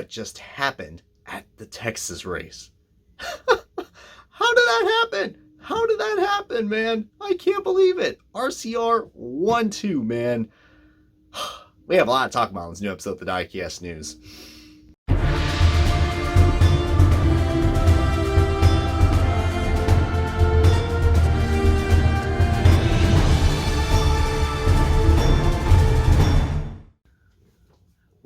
what just happened at the Texas race. How did that happen? How did that happen, man? I can't believe it. RCR 1-2, man. We have a lot to talk about in this new episode of the Diecast News.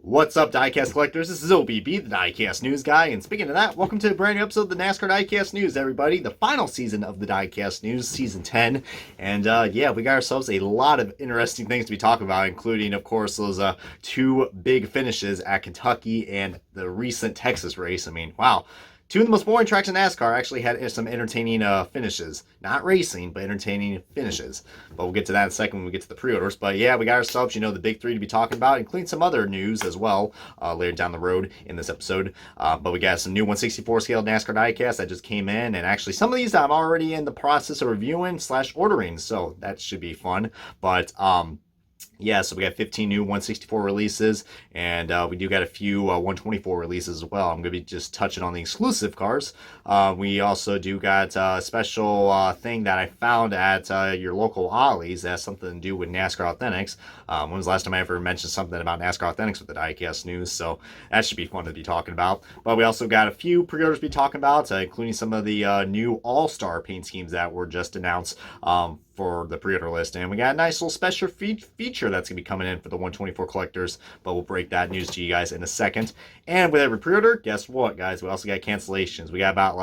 What's up, Diecast collectors? This is OBB, the Diecast News guy, and speaking of that, welcome to a brand new episode of the Nascar Diecast News, everybody. The final season of the Diecast News, season 10, and yeah, we got ourselves a lot of interesting things to be talking about, including, of course, those two big finishes at Kentucky and the recent Texas race. I mean, wow. Two of the most boring tracks in NASCAR actually had some entertaining finishes. Not racing, but entertaining finishes. But we'll get to that in a second when we get to the pre-orders. But yeah, we got ourselves, the big three to be talking about, including some other news as well later down the road in this episode. But we got some new 164 scale NASCAR diecast that just came in. And actually, some of these I'm already in the process of reviewing / ordering. So that should be fun. But yeah, so we got 15 new 164 releases, and we do got a few 124 releases as well. I'm going to be just touching on the exclusive cars. We also do got a special thing that I found at your local Ollie's that has something to do with NASCAR Authentics. When was the last time I ever mentioned something about NASCAR Authentics with the Diecast News? So that should be fun to be talking about. But we also got a few pre-orders to be talking about, including some of the new All-Star paint schemes that were just announced for the pre-order list, and we got a nice little special feature that's gonna be coming in for the 124 collectors, but we'll break that news to you guys in a second. And with every pre-order, guess what, guys? We also got cancellations. We got about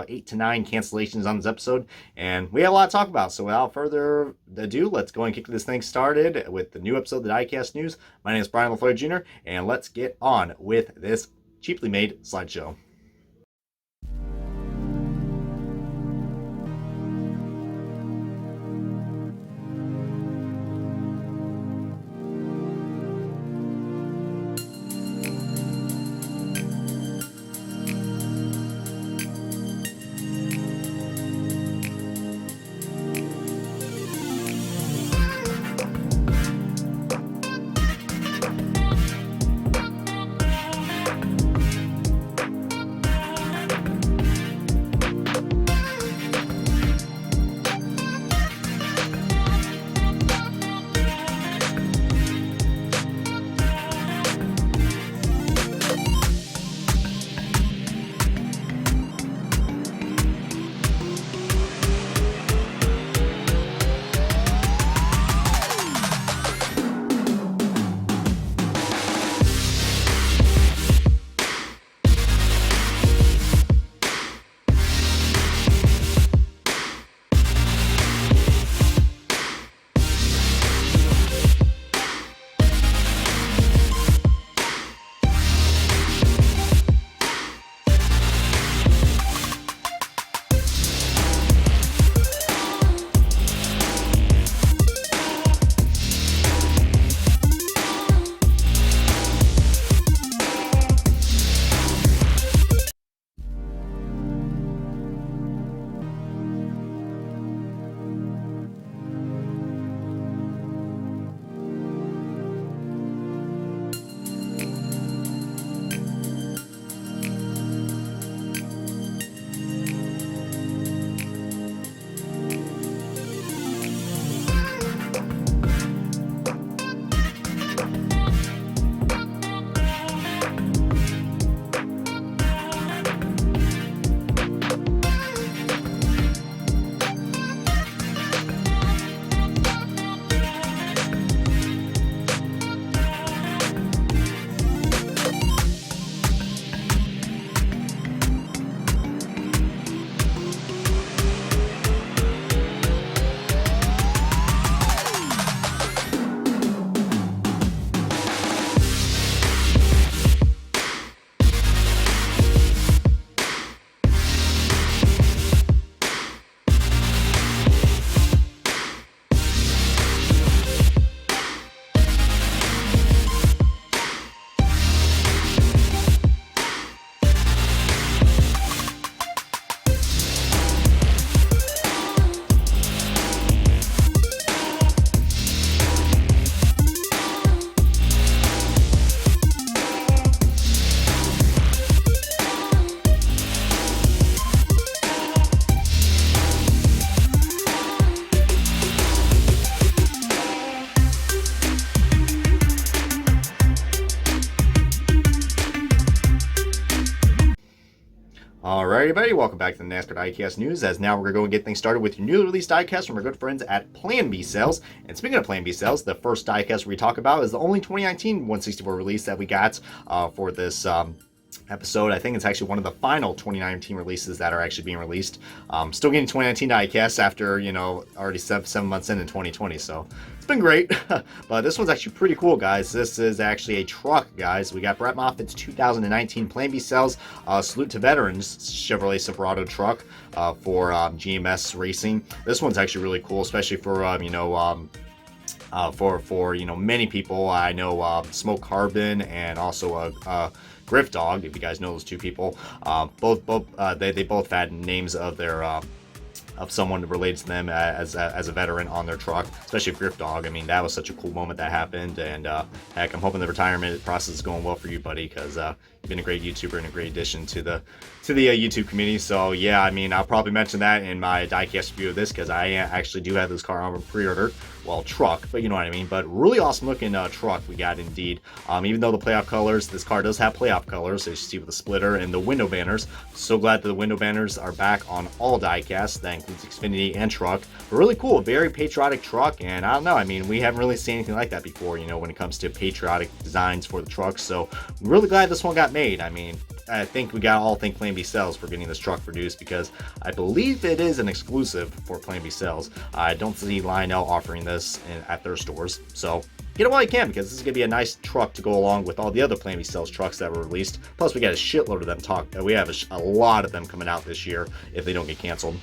8 to 9 cancellations on this episode, and we have a lot to talk about. So without further ado, let's go and kick this thing started with the new episode of the Diecast News. My name is Brian LaFleur Jr., and let's get on with this cheaply made slideshow. Alright, everybody, welcome back to the Nascar Diecast News. As now we're going to get things started with your newly released diecast from our good friends at Plan B Sales. And speaking of Plan B Sales, the first diecast we talk about is the only 2019 164 release that we got for this episode. I think it's actually one of the final 2019 releases that are actually being released. Still getting 2019 diecasts after, already seven months in 2020, so it's been great. But this one's actually pretty cool, guys. This is actually a truck, guys. We got Brett Moffitt's 2019 Plan B Sales Salute to Veterans Chevrolet Silverado truck for GMS Racing. This one's actually really cool, especially for many people. I know Smoke Carbon and also Griff Dog, if you guys know those two people. They both had names of their of someone related to them as a veteran on their truck, especially Griff Dog. I mean, that was such a cool moment that happened, and heck, I'm hoping the retirement process is going well for you, buddy, because you've been a great YouTuber and a great addition to the YouTube community. So yeah, I mean, I'll probably mention that in my diecast review of this, because I actually do have this car on pre-order. Well, truck, but you know what I mean. But really awesome looking truck we got indeed. Even though the playoff colors, this car does have playoff colors, as you see with the splitter and the window banners. So glad that the window banners are back on all diecasts. That includes Xfinity and truck. But really cool, very patriotic truck, and I don't know. I mean, we haven't really seen anything like that before, when it comes to patriotic designs for the trucks. So really glad this one got made. I mean, I think we got all thank Plan B Sales for getting this truck produced, because I believe it is an exclusive for Plan B Sales. I don't see Lionel offering this at their stores, so get it while you can, because this is going to be a nice truck to go along with all the other Plan B Sales trucks that were released. Plus, we got a shitload of them. We have a lot of them coming out this year if they don't get canceled.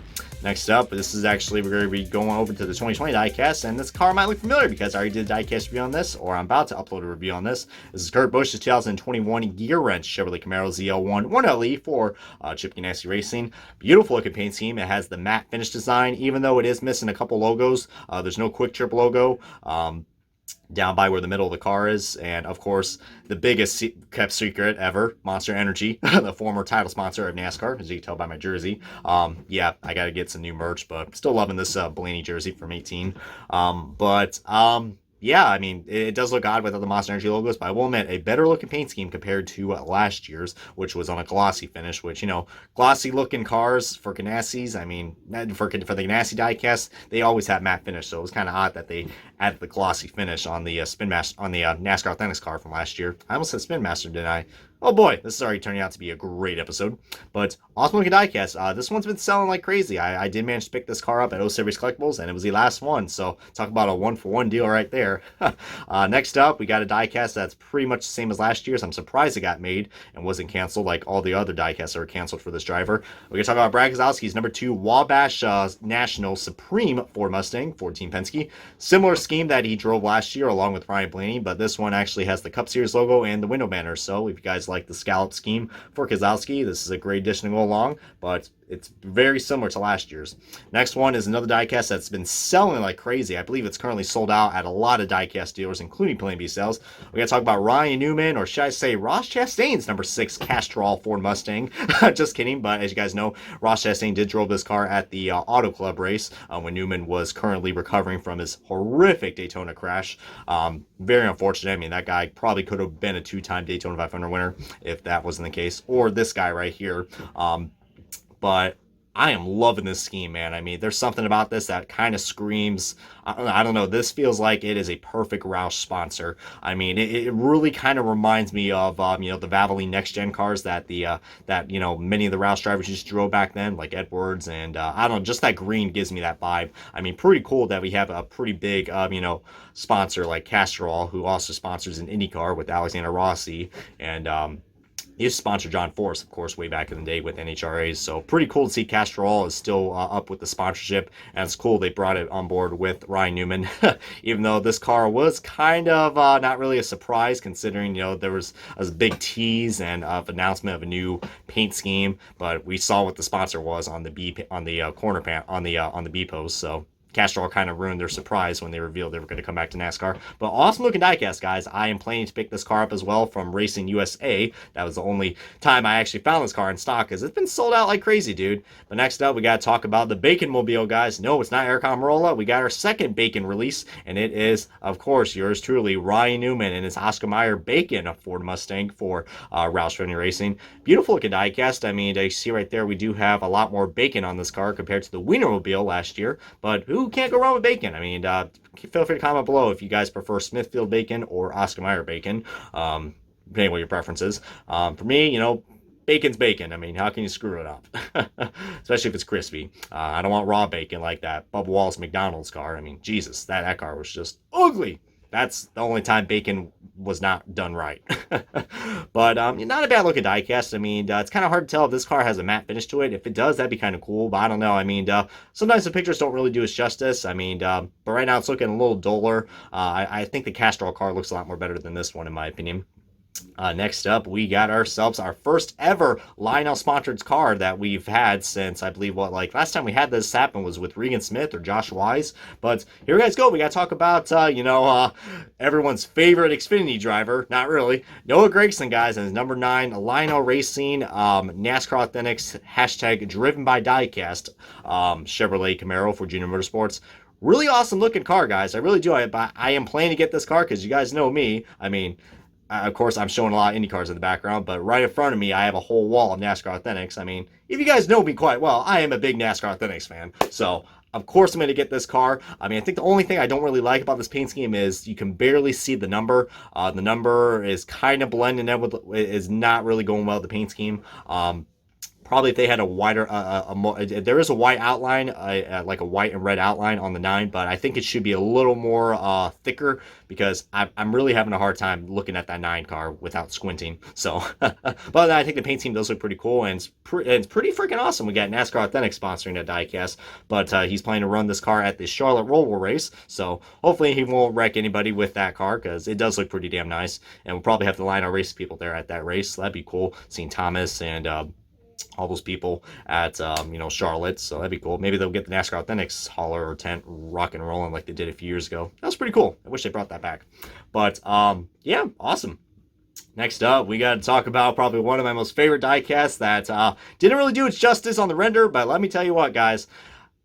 Next up, this is actually, we're going to be going over to the 2020 diecast, and this car might look familiar because I already did a diecast review on this, or I'm about to upload a review on this. This is Kurt Busch's 2021 Gear Wrench Chevrolet Camaro ZL1 1LE for Chip Ganassi Racing. Beautiful looking paint scheme. It has the matte finish design, even though it is missing a couple logos. There's no Quick Trip logo down by where the middle of the car is, and of course the biggest kept secret ever, Monster Energy, the former title sponsor of NASCAR, as you can tell by my jersey. Yeah, I gotta get some new merch, but still loving this Blaney jersey from 18. Yeah, I mean, it does look odd without the Monster Energy logos, but I will admit, a better looking paint scheme compared to last year's, which was on a glossy finish, which, glossy looking cars for Ganassis, I mean, for the Ganassi diecast, they always have matte finish, so it was kind of odd that they added the glossy finish on the NASCAR Authentics car from last year. I almost said Spin Master, didn't I? Oh boy, this is already turning out to be a great episode. But awesome looking diecast. This one's been selling like crazy. I did manage to pick this car up at O Series Collectibles, and it was the last one. So talk about a 1-for-1 deal right there. Next up, we got a diecast that's pretty much the same as last year's. I'm surprised it got made and wasn't canceled like all the other diecasts that were canceled for this driver. We're going to talk about Brad Keselowski's number 2 Wabash National Supreme Ford Mustang for Team Penske. Similar scheme that he drove last year along with Ryan Blaney, but this one actually has the Cup Series logo and the window banner. So if you guys like the scallop scheme for Keselowski, this is a great addition to go along, but it's very similar to last year's. Next one is another diecast that's been selling like crazy. I believe it's currently sold out at a lot of diecast dealers, including Plan B Sales. We're going to talk about Ryan Newman, or should I say Ross Chastain's number 6 Castrol Ford Mustang. Just kidding, but as you guys know, Ross Chastain did drove this car at the Auto Club race when Newman was currently recovering from his horrific Daytona crash. Very unfortunate. I mean, that guy probably could have been a 2-time Daytona 500 winner if that wasn't the case, or this guy right here. But I am loving this scheme, man. I mean, there's something about this that kind of screams, I don't know, this feels like it is a perfect Roush sponsor. I mean, it really kind of reminds me of, the Valvoline Next Gen cars that many of the Roush drivers just drove back then, like Edwards, and I don't know, just that green gives me that vibe. I mean, pretty cool that we have a pretty big, sponsor like Castrol, who also sponsors an IndyCar with Alexander Rossi, and, he used to sponsor John Force, of course, way back in the day with NHRAs. So pretty cool to see Castrol is still up with the sponsorship. And it's cool they brought it on board with Ryan Newman. Even though this car was kind of not really a surprise, considering, there was a big tease and announcement of a new paint scheme. But we saw what the sponsor was on the corner pan on the B post. So Castrol kind of ruined their surprise when they revealed they were going to come back to NASCAR. But awesome looking diecast, guys. I am planning to pick this car up as well from Racing USA. That was the only time I actually found this car in stock, because it's been sold out like crazy, dude. But next up, we got to talk about the Bacon Mobile, guys. No, it's not Eric Almirola. We got our second Bacon release, and it is, of course, yours truly, Ryan Newman, and it's Oscar Mayer Bacon, a Ford Mustang for Roush Fenway Racing. Beautiful looking diecast. I mean, you see right there, we do have a lot more bacon on this car compared to the Wienermobile last year, but who can't go wrong with bacon? I mean, feel free to comment below if you guys prefer Smithfield bacon or Oscar Mayer bacon, depending on what your preference is. For me, you know, bacon's bacon. I mean, how can you screw it up? Especially if it's crispy. I don't want raw bacon like that Bubba Wallace McDonald's car. I mean, Jesus, that car was just ugly. That's the only time bacon was not done right. But not a bad looking diecast. I mean, it's kind of hard to tell if this car has a matte finish to it. If it does, that'd be kind of cool. But I don't know. I mean, sometimes the pictures don't really do it justice. I mean, but right now it's looking a little duller. I think the Castrol car looks a lot more better than this one, in my opinion. Next up, we got ourselves our first ever Lionel sponsored car that we've had since, I believe, last time we had this happen was with Regan Smith or Josh Wise. But here you guys go. We got to talk about, everyone's favorite Xfinity driver. Not really. Noah Gragson, guys, and his number 9 Lionel Racing NASCAR Authentics hashtag driven by diecast Chevrolet Camaro for Junior Motorsports. Really awesome looking car, guys. I really do. I am planning to get this car because you guys know me. I mean, of course, I'm showing a lot of Indy cars in the background, but right in front of me, I have a whole wall of NASCAR Authentics. I mean, if you guys know me quite well, I am a big NASCAR Authentics fan. So, of course, I'm going to get this car. I mean, I think the only thing I don't really like about this paint scheme is you can barely see the number. The number is kind of blending in with, is not really going well with the paint scheme. Probably if they had a wider, there is a white outline, like a white and red outline on the 9, but I think it should be a little more thicker because I'm really having a hard time looking at that 9 car without squinting. So, but I think the paint scheme does look pretty cool, and it's pretty freaking awesome. We got NASCAR Authentics sponsoring that diecast, but he's planning to run this car at the Charlotte Roval race, so hopefully he won't wreck anybody with that car because it does look pretty damn nice, and we'll probably have the Lionel race people there at that race. So that'd be cool, seeing Thomas and all those people at Charlotte, so that'd be cool. Maybe they'll get the NASCAR Authentics hauler or tent rock and rolling like they did a few years ago. That was pretty cool. I wish they brought that back. But yeah, awesome. Next up, we got to talk about probably one of my most favorite diecasts that didn't really do its justice on the render, but let me tell you what, guys,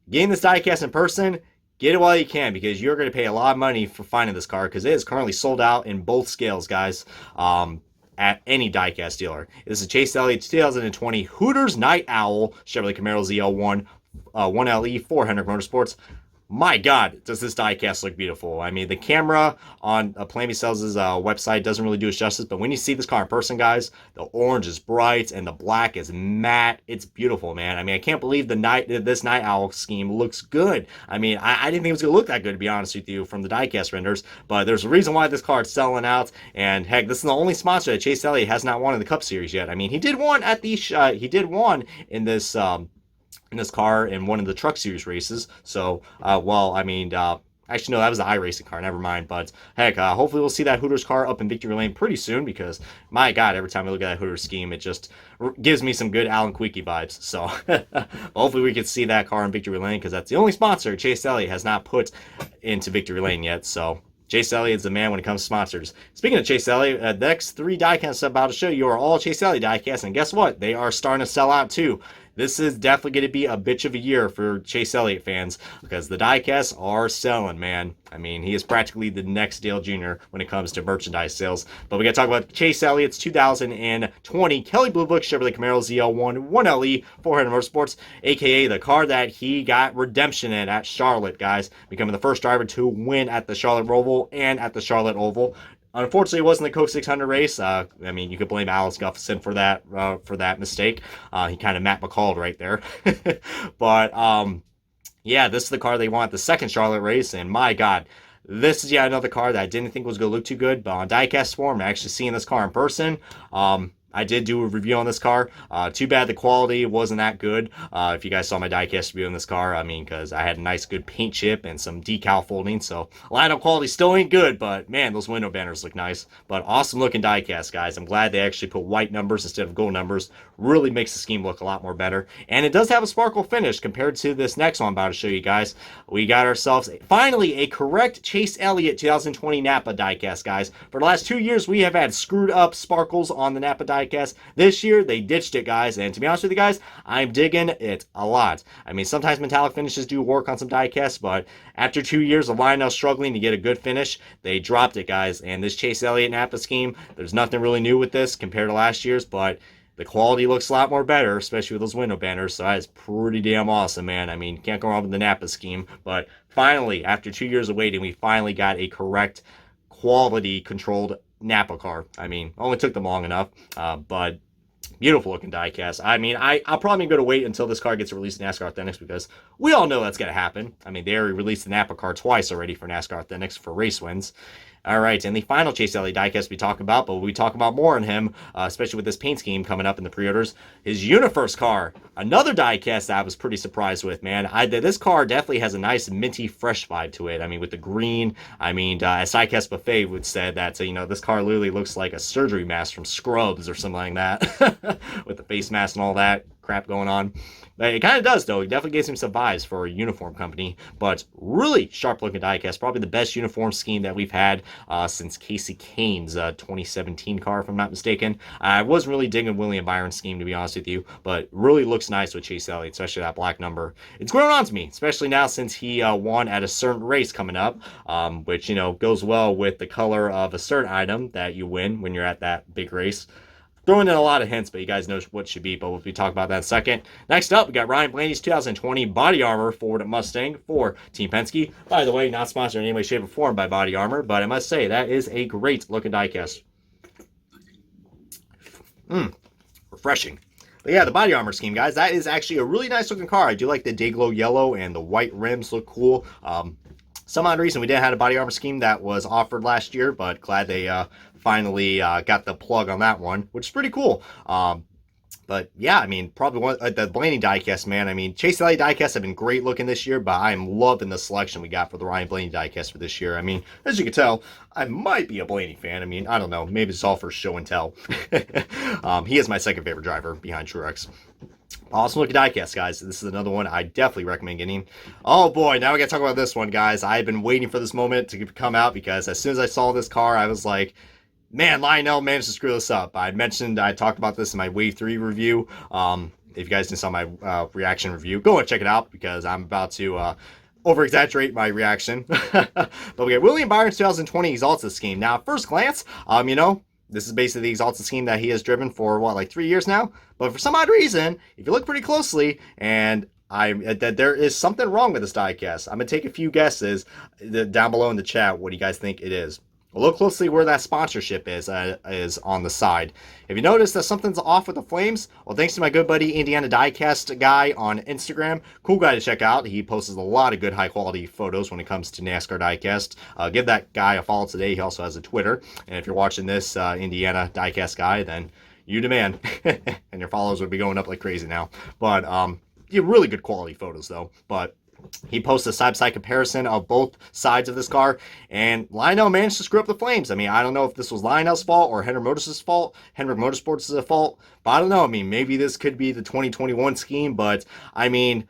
getting this diecast in person, get it while you can, because you're going to pay a lot of money for finding this car, because it is currently sold out in both scales, guys. At any diecast dealer. This is Chase Elliott 2020 Hooters Night Owl Chevrolet Camaro ZL1 1LE 400 Motorsports. My God, does this diecast look beautiful. I mean, the camera on Blaney Sells' website doesn't really do it justice, but when you see this car in person, guys, the orange is bright and the black is matte. It's beautiful, man. I mean, I can't believe this Night Owl scheme looks good. I mean, I didn't think it was going to look that good, to be honest with you, from the diecast renders, but there's a reason why this car is selling out, and heck, this is the only sponsor that Chase Elliott has not won in the Cup Series yet. I mean, he did one at the, in this, in this car in one of the Truck Series races. So, actually, no, that was the iRacing car. Never mind. But, heck, hopefully we'll see that Hooters car up in Victory Lane pretty soon because, my God, every time I look at that Hooters scheme, it just gives me some good Alan Quickie vibes. So, hopefully we can see that car in Victory Lane because that's the only sponsor Chase Elliott has not put into Victory Lane yet. So, Chase Elliott's the man when it comes to sponsors. Speaking of Chase Elliott, the next 3 diecasts I'm about to show you are all Chase Elliott diecasts, and guess what? They are starting to sell out too. This is definitely going to be a bitch of a year for Chase Elliott fans because the diecasts are selling, man. I mean, he is practically the next Dale Jr. when it comes to merchandise sales. But we got to talk about Chase Elliott's 2020 Kelley Blue Book Chevrolet Camaro ZL1 1LE 400 Motorsports, aka the car that he got redemption in at Charlotte, guys, becoming the first driver to win at the Charlotte Roval and at the Charlotte Oval. Unfortunately, it wasn't the Coke 600 race. I mean, you could blame Alex Guffinson for that mistake. He kind of Matt McCalled right there. But, yeah, this is the car they want at the second Charlotte race, and my God, this is yet another car that I didn't think was going to look too good, but on diecast form, actually seeing this car in person, I did do a review on this car. Too bad the quality wasn't that good. If you guys saw my diecast review on this car, I mean, because I had a nice good paint chip and some decal folding, so lineup quality still ain't good, but man, those window banners look nice. But awesome looking diecast, guys. I'm glad they actually put white numbers instead of gold numbers. Really makes the scheme look a lot more better. And it does have a sparkle finish compared to this next one I'm about to show you guys. We got ourselves finally a correct Chase Elliott 2020 Napa diecast, guys. For the last 2 years, we have had screwed up sparkles on the Napa diecast. This year, they ditched it, guys. And to be honest with you guys, I'm digging it a lot. I mean, sometimes metallic finishes do work on some diecasts, but after 2 years of Lionel struggling to get a good finish, they dropped it, guys. And this Chase Elliott Napa scheme, there's nothing really new with this compared to last year's, but the quality looks a lot more better, especially with those window banners, so that is pretty damn awesome, man. I mean, can't go wrong with the Napa scheme, but finally, after 2 years of waiting, we finally got a correct quality-controlled Napa car. I mean, only took them long enough, but beautiful looking diecast. I mean, I'll probably go to wait until this car gets released in NASCAR Authentics because we all know that's going to happen. I mean, they already released the Napa car twice already for NASCAR Authentics for race wins. All right, and the final Chase Elliott diecast we talk about, but we talk about more on him, especially with this paint scheme coming up in the pre-orders, his Universe car. Another diecast that I was pretty surprised with, man. This car definitely has a nice minty, fresh vibe to it. I mean, with the green, I mean, as Diecast Buffet would say that, you know, this car literally looks like a surgery mask from Scrubs or something like that, with the face mask and all that crap going on. But it kind of does, though. It definitely gives him some vibes for a uniform company, but really sharp-looking diecast. Probably the best uniform scheme that we've had since Casey Kane's 2017 car, if I'm not mistaken. I wasn't really digging William Byron's scheme, to be honest with you, but really looks nice with Chase Elliott, especially that black number. It's growing on to me, especially now since he won at a certain race coming up, which, you know, goes well with the color of a certain item that you win when you're at that big race. Throwing in a lot of hints, but you guys know what should be, but we'll be talking about that in a second. Next up, we got Ryan Blaney's 2020 body armor Ford Mustang for Team Penske. By the way, not sponsored in any way, shape, or form by Body Armor, but I must say, that is a great looking diecast. Refreshing. But yeah, the body armor scheme, guys, that is actually a really nice looking car. I do like the Dayglow yellow and the white rims look cool. Some odd reason we didn't have a body armor scheme that was offered last year, but glad they finally got the plug on that one, which is pretty cool. But yeah, I mean, probably one the Blaney diecast, man. I mean, Chase Elliott diecasts have been great looking this year, but I am loving the selection we got for the Ryan Blaney diecast for this year. I mean, as you can tell, I might be a Blaney fan. I mean, I don't know. Maybe it's all for show and tell. He is my second favorite driver behind Truex. Awesome looking diecast, guys. This is another one I definitely recommend getting. Oh boy, now we gotta talk about this one, guys. I've been waiting for this moment to come out because as soon as I saw this car, I was like, man, Lionel managed to screw this up. I talked about this in my Wave 3 review. If you guys didn't saw my reaction review, go and check it out because I'm about to over-exaggerate my reaction. But we got William Byron's 2020 Exalted scheme. Now, at first glance, you know, this is basically the Exalted scheme that he has driven for, what, like 3 years now? But for some odd reason, if you look pretty closely, and that there is something wrong with this diecast. I'm going to take a few guesses down below in the chat. What do you guys think it is? Well, look closely where that sponsorship is on the side. If you notice that something's off with the flames, well, thanks to my good buddy Indiana Diecast guy on Instagram. Cool guy to check out. He posts a lot of good high-quality photos when it comes to NASCAR Diecast. Give that guy a follow today. He also has a Twitter. And if you're watching this, Indiana Diecast guy, then you demand. And your followers would be going up like crazy now. But yeah, really good quality photos, though. But he posts a side-by-side comparison of both sides of this car, and Lionel managed to screw up the flames. I mean, I don't know if this was Lionel's fault or Hendrick Motorsports' fault, but I don't know. I mean, maybe this could be the 2021 scheme, but I mean,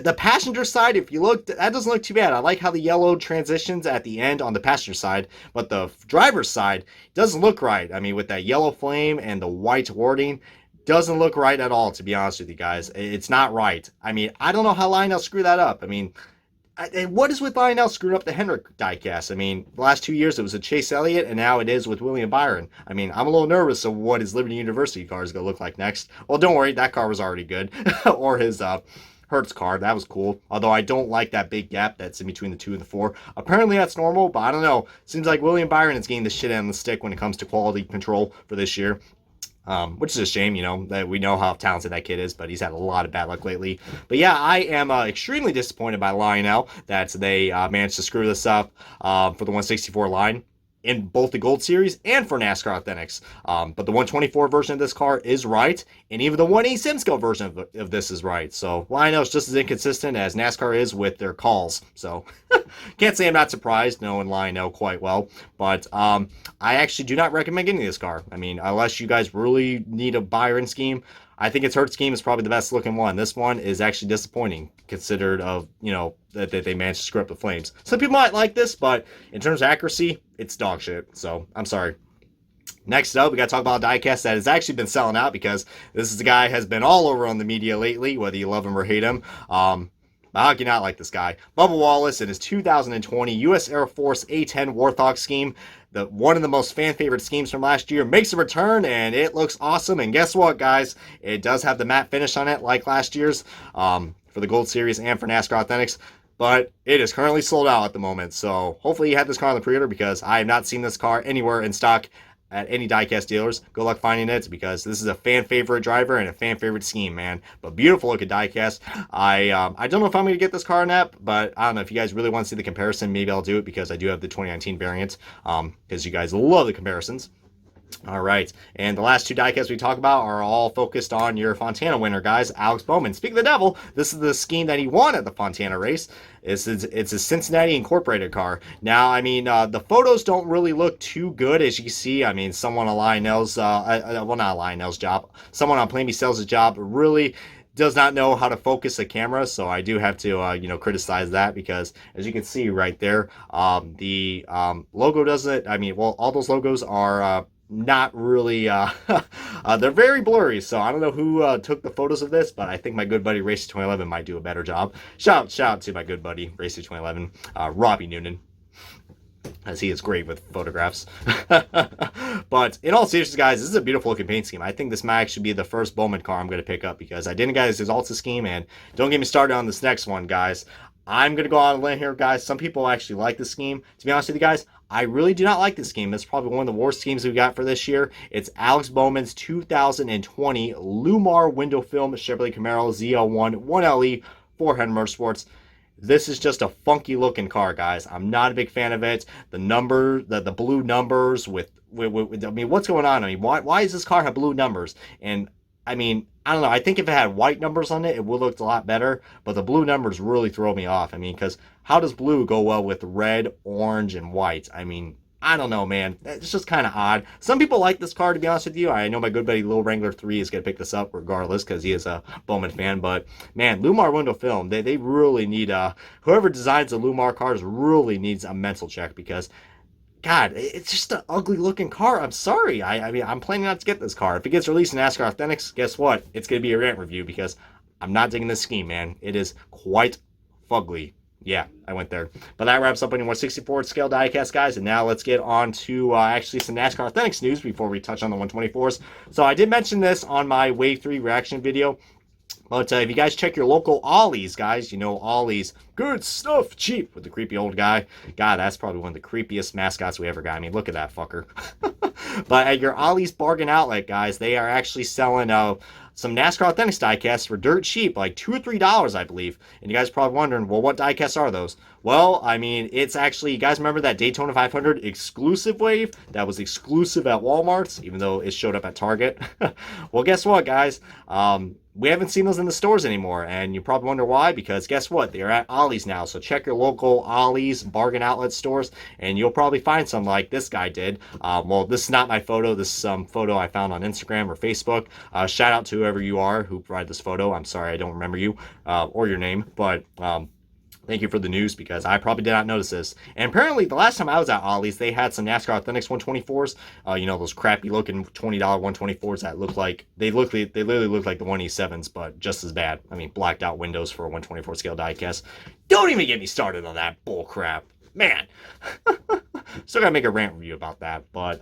the passenger side, if you look, that doesn't look too bad. I like how the yellow transitions at the end on the passenger side, but the driver's side doesn't look right. I mean, with that yellow flame and the white wording, doesn't look right at all, to be honest with you guys. It's not right. I mean, I don't know how Lionel screwed that up. I mean, what is with Lionel screwing up the Hendrick diecast? I mean, the last 2 years it was a Chase Elliott, and now it is with William Byron. I mean, I'm a little nervous of what his Liberty University car is going to look like next. Well, don't worry, that car was already good. Or his Hertz car, that was cool. Although I don't like that big gap that's in between the 2 and the 4. Apparently that's normal, but I don't know. Seems like William Byron is getting the shit on the stick when it comes to quality control for this year. Which is a shame, you know, that we know how talented that kid is, but he's had a lot of bad luck lately. But yeah, I am extremely disappointed by Lionel that they managed to screw this up for the 164 line. in both the Gold Series and for NASCAR Authentics. But the 124 version of this car is right, and even the 1/8 sim scale version of this is right. So Lionel is just as inconsistent as NASCAR is with their calls. So can't say I'm not surprised knowing Lionel quite well. But I actually do not recommend getting this car. I mean, unless you guys really need a buy-in scheme, I think its Hertz scheme is probably the best looking one. This one is actually disappointing, considered of, you know, that they managed to screw up the flames. Some people might like this, but in terms of accuracy, it's dog shit. So I'm sorry. Next up, we got to talk about a diecast that has actually been selling out, because this is a guy has been all over on the media lately, whether you love him or hate him. How can you not like this guy? Bubba Wallace in his 2020 U.S. Air Force A-10 Warthog scheme, one of the most fan-favorite schemes from last year, makes a return, and it looks awesome. And guess what, guys? It does have the matte finish on it, like last year's, for the Gold Series and for NASCAR Authentics. But it is currently sold out at the moment. So hopefully you have this car on the pre-order, because I have not seen this car anywhere in stock at any diecast dealers. Good luck finding it, because this is a fan favorite driver and a fan favorite scheme, man. But beautiful looking diecast. I don't know if I'm going to get this car in that, but I don't know if you guys really want to see the comparison. Maybe I'll do it, because I do have the 2019 variant, because you guys love the comparisons. All right, and the last two diecasts we talk about are all focused on your Fontana winner, guys, Alex Bowman. Speaking of the devil, this is the scheme that he won at the Fontana race. It's a Cincinnati Incorporated car. Now, I mean, the photos don't really look too good, as you see. I mean, someone on Lionel's, well, not Lionel's job, someone on Blaney Sales' job really does not know how to focus a camera, so I do have to, you know, criticize that, because as you can see right there, the logo doesn't, I mean, well, all those logos are not really, they're very blurry, so I don't know who took the photos of this, but I think my good buddy Racer 2011 might do a better job. Shout out to my good buddy Racer 2011, Robbie Noonan, as he is great with photographs. But in all seriousness, guys, this is a beautiful looking paint scheme. I think this might actually be the first Bowman car I'm going to pick up, because I didn't get his Alta scheme, and don't get me started on this next one, guys. I'm going to go on a limb here, guys. Some people actually like this scheme. To be honest with you guys, I really do not like this scheme. It's probably one of the worst schemes we got for this year. It's Alex Bowman's 2020 Lumar window film Chevrolet Camaro ZL1 1LE 400 Motorsports. This is just a funky looking car, guys. I'm not a big fan of it. The number, the blue numbers with I mean, what's going on? I mean, why does this car have blue numbers? And I mean, I don't know. I think if it had white numbers on it, it would look a lot better. But the blue numbers really throw me off. I mean, because how does blue go well with red, orange, and white? I mean, I don't know, man. It's just kind of odd. Some people like this car, to be honest with you. I know my good buddy Lil Wrangler 3 is going to pick this up regardless, because he is a Bowman fan. But, man, Lumar window film, they really need, whoever designs the Lumar cars really needs a mental check, because God, it's just an ugly looking car. I'm sorry. I mean, I'm planning not to get this car. If it gets released in NASCAR Authentics, guess what? It's going to be a rant review, because I'm not digging this scheme, man. It is quite fugly. Yeah, I went there. But that wraps up any more 64 scale diecast, guys. And now let's get on to actually some NASCAR Authentics news before we touch on the 124s. So I did mention this on my Wave 3 reaction video. But if you guys check your local Ollie's, guys, you know Ollie's, good stuff, cheap, with the creepy old guy. God, that's probably one of the creepiest mascots we ever got. I mean, look at that fucker. But at your Ollie's bargain outlet, guys, they are actually selling some NASCAR Authentics diecasts for dirt cheap, like $2 or $3, I believe. And you guys are probably wondering, well, what diecasts are those? Well, I mean, it's actually, you guys remember that Daytona 500 exclusive wave that was exclusive at Walmart's, even though it showed up at Target? Well, guess what, guys? We haven't seen those in the stores anymore, and you probably wonder why, because guess what? They're at Ollie's now, so check your local Ollie's bargain outlet stores, and you'll probably find some like this guy did. Well, this is not my photo. This is some photo I found on Instagram or Facebook. Shout out to whoever you are who provided this photo. I'm sorry I don't remember you or your name, but thank you for the news, because I probably did not notice this. And apparently, the last time I was at Ollie's, they had some NASCAR Authentics 124s. You know, those crappy looking $20 124s that look like, they literally look like the 187s, but just as bad. I mean, blacked out windows for a 124 scale diecast. Don't even get me started on that bull crap. Man. Still gotta make a rant review about that. But,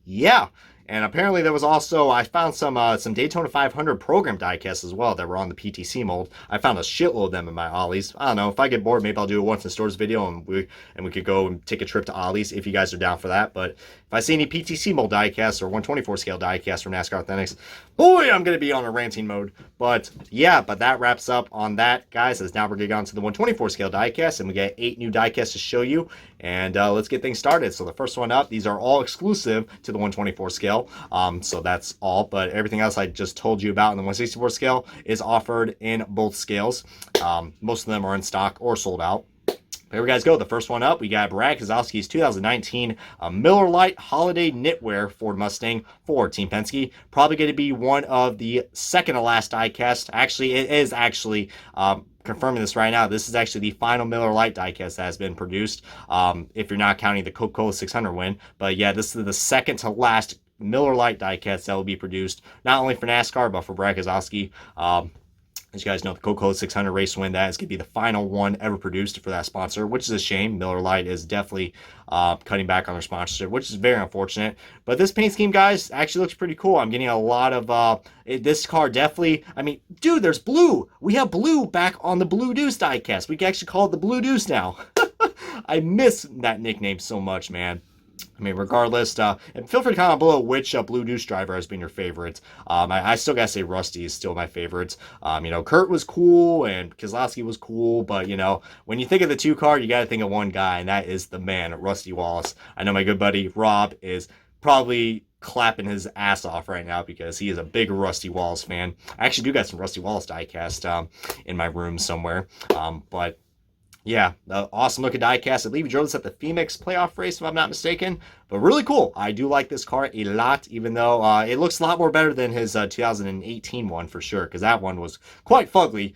yeah. And apparently there was also, I found some Daytona 500 program diecasts as well that were on the PTC mold. I found a shitload of them in my Ollie's. I don't know, if I get bored, maybe I'll do a once in stores video, and we could go and take a trip to Ollie's if you guys are down for that. But if I see any PTC mold diecasts or 124 scale diecasts from NASCAR Authentics, boy, I'm going to be on a ranting mode. But yeah, but that wraps up on that, guys, as now we're going to get on to the 124 scale diecast, and we got 8 new diecasts to show you. And let's get things started. So the first one up, these are all exclusive to the 124 scale. So that's all, but everything else I just told you about in the 164 scale is offered in both scales. Most of them are in stock or sold out. Here we guys go. The first one up, we got Brad Keselowski's 2019 Miller Lite Holiday Knitwear Ford Mustang for Team Penske. Probably going to be one of the second to last diecast. Actually, it is actually confirming this right now. This is actually the final Miller Lite diecast that has been produced, if you're not counting the Coca-Cola 600 win. But yeah, this is the second to last Miller Lite diecast that will be produced, not only for NASCAR, but for Brad Keselowski. As you guys know, the Coca-Cola 600 race win, that is going to be the final one ever produced for that sponsor, which is a shame. Miller Lite is definitely cutting back on their sponsorship, which is very unfortunate. But this paint scheme, guys, actually looks pretty cool. I'm getting a lot of this car definitely. I mean, dude, there's blue. We have blue back on the Blue Deuce diecast. We can actually call it the Blue Deuce now. I miss that nickname so much, man. I mean, regardless, and feel free to comment below which Blue Deuce driver has been your favorite. I still gotta say Rusty is still my favorite. Kurt was cool and Keselowski was cool, but when you think of the 2 car, you gotta think of one guy, and that is the man, Rusty Wallace. I know my good buddy Rob is probably clapping his ass off right now because he is a big Rusty Wallace fan. I actually do got some Rusty Wallace diecast in my room somewhere, but yeah, awesome looking diecast. I believe he drove this at the Phoenix playoff race, if I'm not mistaken. But really cool. I do like this car a lot, even though it looks a lot more better than his 2018 one for sure, because that one was quite fugly,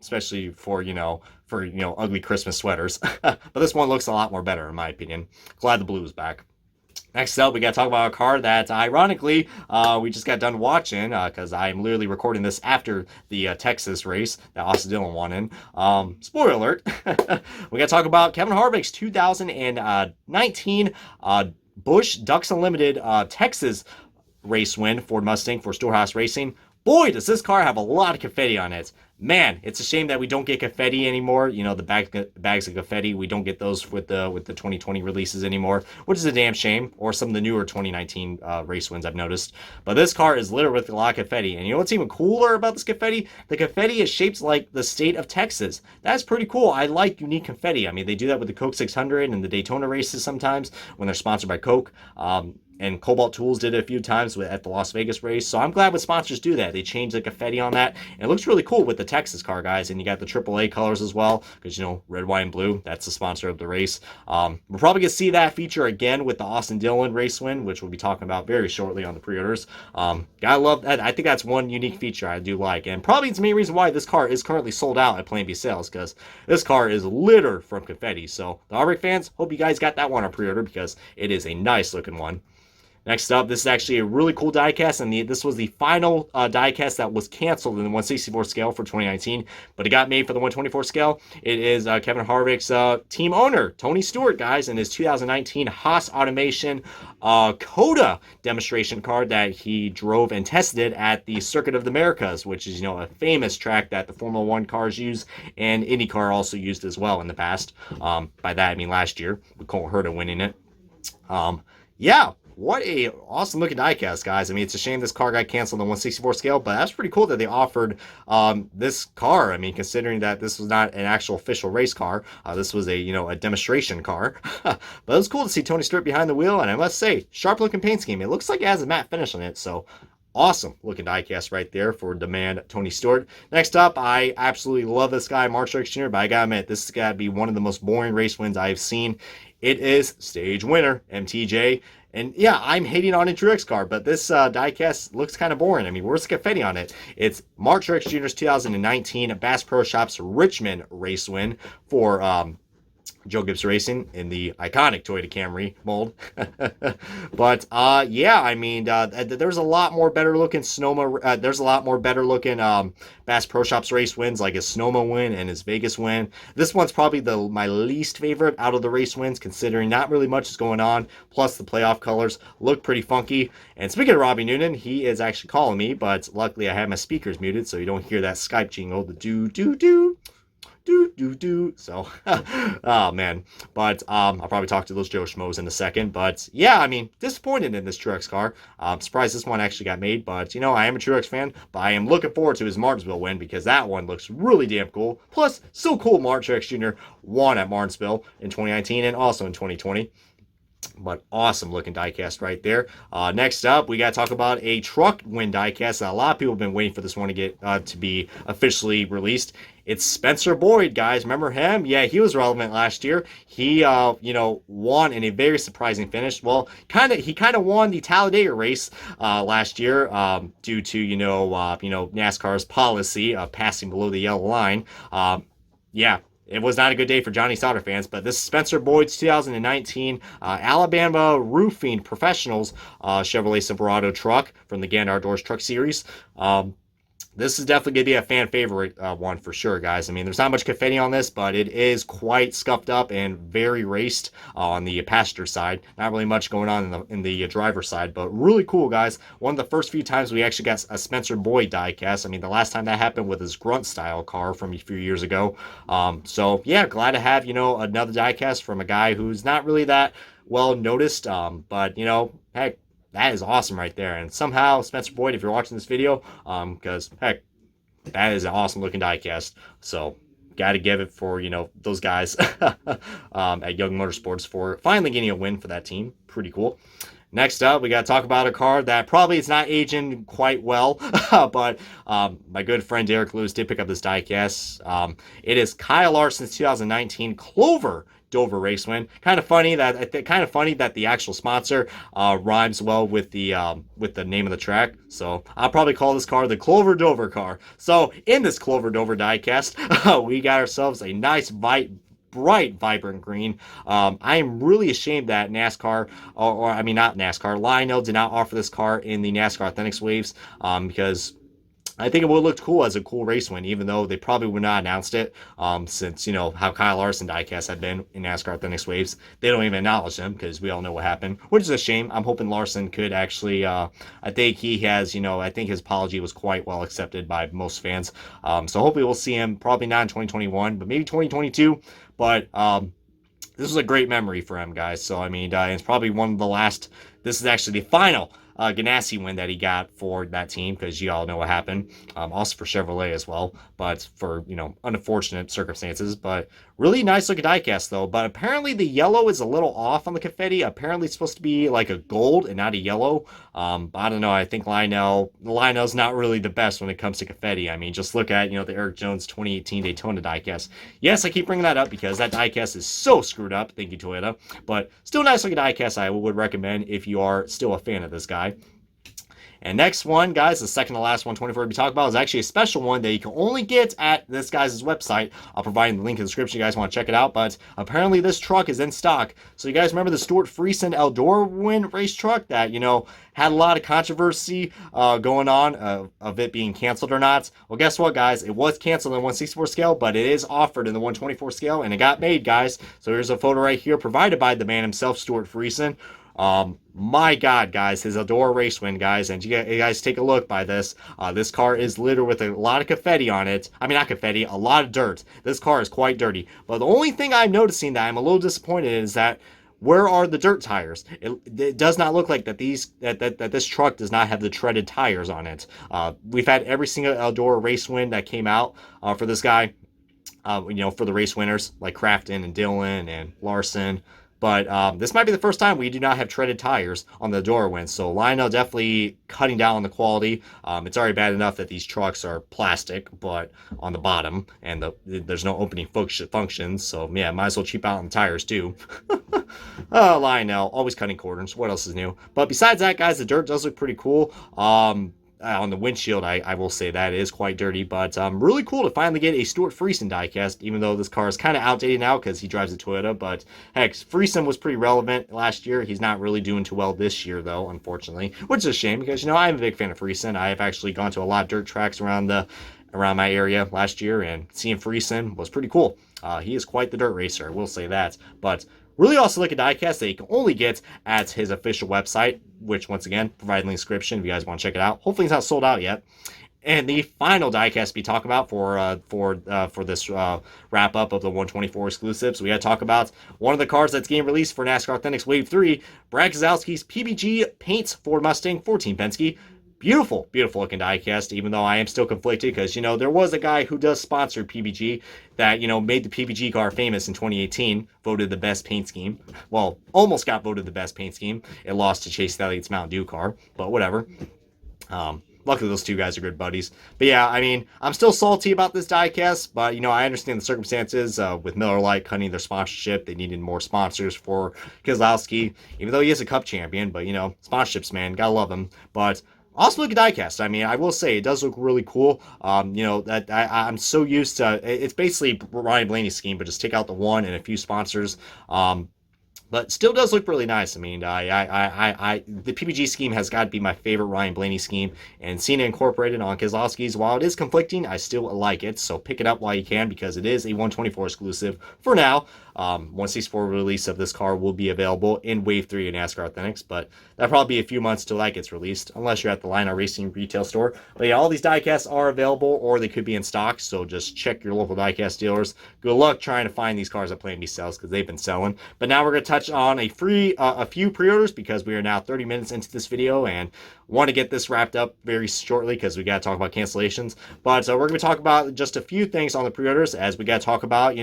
especially for ugly Christmas sweaters. But this one looks a lot more better, in my opinion. Glad the blue is back. Next up, we got to talk about a car that, ironically, we just got done watching, because I'm literally recording this after the Texas race that Austin Dillon won in. Spoiler alert. We got to talk about Kevin Harvick's 2019 Busch Ducks Unlimited Texas race win, Ford Mustang for Storehouse Racing. Boy, does this car have a lot of confetti on it. Man, it's a shame that we don't get confetti anymore. The bags of confetti, we don't get those with the 2020 releases anymore, which is a damn shame. Or some of the newer 2019 race wins I've noticed. But this car is littered with a lot of confetti. And you know what's even cooler about this confetti? The confetti is shaped like the state of Texas. That's pretty cool. I like unique confetti. I mean, they do that with the Coke 600 and the Daytona races sometimes when they're sponsored by Coke. And Cobalt Tools did it a few times at the Las Vegas race. So I'm glad when sponsors do that. They change the confetti on that. And it looks really cool with the Texas car, guys. And you got the AAA colors as well. Because, red, white, and blue. That's the sponsor of the race. We're probably going to see that feature again with the Austin Dillon race win, which we'll be talking about very shortly on the pre-orders. I love that. I think that's one unique feature I do like. And probably it's the main reason why this car is currently sold out at Plan B sales. Because this car is littered from confetti. So the Harvick fans, hope you guys got that one on pre-order. Because it is a nice looking one. Next up, this is actually a really cool diecast, and this was the final diecast that was canceled in the 164 scale for 2019, but it got made for the 124 scale. It is Kevin Harvick's team owner, Tony Stewart, guys, and his 2019 Haas Automation Coda demonstration car that he drove and tested at the Circuit of the Americas, which is, a famous track that the Formula One cars use, and IndyCar also used as well in the past. By that, I mean last year, with Cole Herta winning it. Yeah. What a awesome looking diecast, guys. I mean, it's a shame this car got canceled on the 164 scale, but that's pretty cool that they offered this car. I mean, considering that this was not an actual official race car, this was a demonstration car. But it was cool to see Tony Stewart behind the wheel, and I must say, sharp looking paint scheme. It looks like it has a matte finish on it, so awesome looking diecast right there for demand Tony Stewart. Next up, I absolutely love this guy, Mark Truex Jr., but I gotta admit, this has got to be one of the most boring race wins I've seen. It is stage winner, MTJ. And yeah, I'm hating on a Truex car, but this diecast looks kind of boring. I mean, where's the confetti on it? It's Mark Truex Jr.'s 2019 Bass Pro Shops Richmond race win for Joe Gibbs Racing in the iconic Toyota Camry mold. But yeah, I mean, there's a lot more better looking Sonoma. There's a lot more better looking Bass Pro Shops race wins, like his Sonoma win and his Vegas win. This one's probably my least favorite out of the race wins, considering not really much is going on. Plus, the playoff colors look pretty funky. And speaking of Robbie Noonan, he is actually calling me, but luckily I have my speakers muted, so you don't hear that Skype jingle, the do. So, oh man. But I'll probably talk to those Joe Schmoes in a second. But yeah, I mean, disappointed in this Truex car. I'm surprised this one actually got made. But you know, I am a Truex fan. But I am looking forward to his Martinsville win because that one looks really damn cool. Plus, so cool Martin Truex Jr. won at Martinsville in 2019 and also in 2020. But awesome looking diecast right there. Next up, we got to talk about a truck win diecast. A lot of people have been waiting for this one to get to be officially released. It's Spencer Boyd, guys. Remember him? Yeah, he was relevant last year. He, won in a very surprising finish. Well, he kind of won the Talladega race last year due to NASCAR's policy of passing below the yellow line. Yeah. It was not a good day for Johnny Sauter fans, but this is Spencer Boyd's 2019 Alabama Roofing Professionals Chevrolet Silverado truck from the Gander Outdoors Truck Series. This is definitely going to be a fan favorite one for sure, guys. I mean, there's not much confetti on this, but it is quite scuffed up and very raced on the passenger side. Not really much going on in the driver's side, but really cool, guys. One of the first few times we actually got a Spencer Boyd diecast. I mean, the last time that happened with his Grunt style car from a few years ago. So yeah, glad to have, another diecast from a guy who's not really that well noticed, but heck, that is awesome right there. And somehow, Spencer Boyd, if you're watching this video, because, heck, that is an awesome looking diecast. So, got to give it for, those guys at Young Motorsports for finally getting a win for that team. Pretty cool. Next up, we got to talk about a car that probably is not aging quite well, but my good friend Derek Lewis did pick up this diecast. It is Kyle Larson's 2019 Clover Dover race win. Kind of funny that the actual sponsor rhymes well with the name of the track. So I'll probably call this car the Clover Dover car. So in this Clover Dover diecast, we got ourselves a nice bright, vibrant green. I am really ashamed that NASCAR, not NASCAR, Lionel did not offer this car in the NASCAR Authentics waves because I think it would have looked cool as a cool race win, even though they probably would not announced it, since, how Kyle Larson diecast had been in NASCAR Authentics waves. They don't even acknowledge them because we all know what happened, which is a shame. I'm hoping Larson could actually, I think he has, I think his apology was quite well accepted by most fans. So hopefully we'll see him, probably not in 2021, but maybe 2022. But this was a great memory for him, guys. So, I mean, it's probably one of the last, this is actually the final Ganassi win that he got for that team, because you all know what happened. Also for Chevrolet as well, but for, unfortunate circumstances. But really nice looking diecast though. But apparently the yellow is a little off on the confetti. Apparently it's supposed to be like a gold and not a yellow. But I don't know. I think Lionel's not really the best when it comes to confetti. I mean, just look at, the Eric Jones 2018 Daytona diecast. Yes, I keep bringing that up because that diecast is so screwed up. Thank you, Toyota. But still nice looking diecast. I would recommend if you are still a fan of this guy. And next one, guys, the second to last 124 we talk about is actually a special one that you can only get at this guy's website. I'll provide the link in the description. You guys want to check it out. But apparently this truck is in stock. So you guys remember the Stewart Freeston Eldora win race truck that, had a lot of controversy going on of it being canceled or not? Well, guess what, guys? It was canceled in the 164 scale, but it is offered in the 124 scale, and it got made, guys. So here's a photo right here provided by the man himself, Stewart Freeston. My God, guys, his Eldora race win, guys, and you guys take a look by this. This car is littered with a lot of confetti on it. I mean, not confetti, a lot of dirt. This car is quite dirty. But the only thing I'm noticing that I'm a little disappointed in is that where are the dirt tires? It does not look like that this truck does not have the treaded tires on it. We've had every single Eldora race win that came out for this guy. For the race winners like Crafton and Dillon and Larson. But this might be the first time we do not have treaded tires on the Eldora wins. So Lionel definitely cutting down on the quality. It's already bad enough that these trucks are plastic, but on the bottom, and there's no opening functions. So yeah, might as well cheap out on the tires too. Lionel, always cutting corners. What else is new? But besides that, guys, the dirt does look pretty cool. On the windshield, I will say that it is quite dirty, but really cool to finally get a Stewart Freeston diecast, even though this car is kind of outdated now because he drives a Toyota. But heck, Freeston was pretty relevant last year. He's not really doing too well this year, though, unfortunately, which is a shame because, I'm a big fan of Freeston. I have actually gone to a lot of dirt tracks around my area last year, and seeing Freeston was pretty cool. He is quite the dirt racer, I will say that. But really also like a diecast that you can only get at his official website, which once again, provided in the description if you guys want to check it out. Hopefully it's not sold out yet. And the final diecast we talk about for this wrap up of the 124 exclusives, we got to talk about one of the cars that's getting released for NASCAR Authentics Wave 3, Brad Keselowski's PBG paints Ford Mustang 14 Penske. Beautiful, beautiful looking diecast, even though I am still conflicted because, there was a guy who does sponsor PBG that, made the PBG car famous in 2018, voted the best paint scheme. Well, almost got voted the best paint scheme. It lost to Chase Elliott's Mountain Dew car, but whatever. Luckily, those two guys are good buddies. But yeah, I'm still salty about this diecast, but, I understand the circumstances with Miller Lite cutting their sponsorship. They needed more sponsors for Keselowski, even though he is a Cup champion, but, sponsorships, man, gotta love him. But awesome looking diecast. I will say it does look really cool. That I'm so used to. It's basically Ryan Blaney's scheme, but just take out the one and a few sponsors. But still does look really nice. The PPG scheme has got to be my favorite Ryan Blaney scheme, and seeing it incorporated on Keselowski's, while it is conflicting, I still like it. So pick it up while you can because it is a 124 exclusive for now. 164 release of this car will be available in Wave 3 in NASCAR Authentics, but that'll probably be a few months till that gets released, unless you're at the Lionel Racing retail store. But yeah, all these diecasts are available, or they could be in stock, so just check your local diecast dealers. Good luck trying to find these cars at Plan B sells, because they've been selling. But now we're going to touch on a few pre-orders, because we are now 30 minutes into this video, and want to get this wrapped up very shortly, because we got to talk about cancellations. But we're going to talk about just a few things on the pre-orders, as we got to talk about,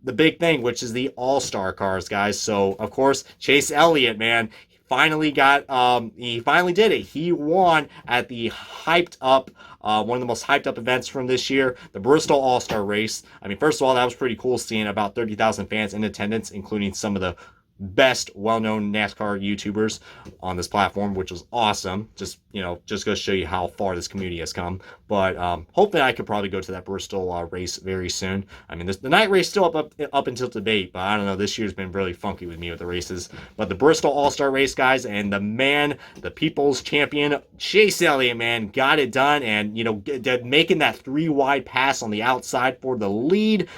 the big thing, which is the all-star cars, guys. So, of course, Chase Elliott, man, finally he finally did it. He won at the hyped up, one of the most hyped up events from this year, the Bristol All-Star Race. First of all, that was pretty cool seeing about 30,000 fans in attendance, including some of the best well-known NASCAR YouTubers on this platform, which was awesome. Just goes to show you how far this community has come. But hopefully I could probably go to that Bristol race very soon. The night race still up until debate, but I don't know, this year's been really funky with me with the races. But the Bristol All-Star Race, guys, and the people's champion, Chase Elliott, man, got it done, and making that 3-wide pass on the outside for the lead.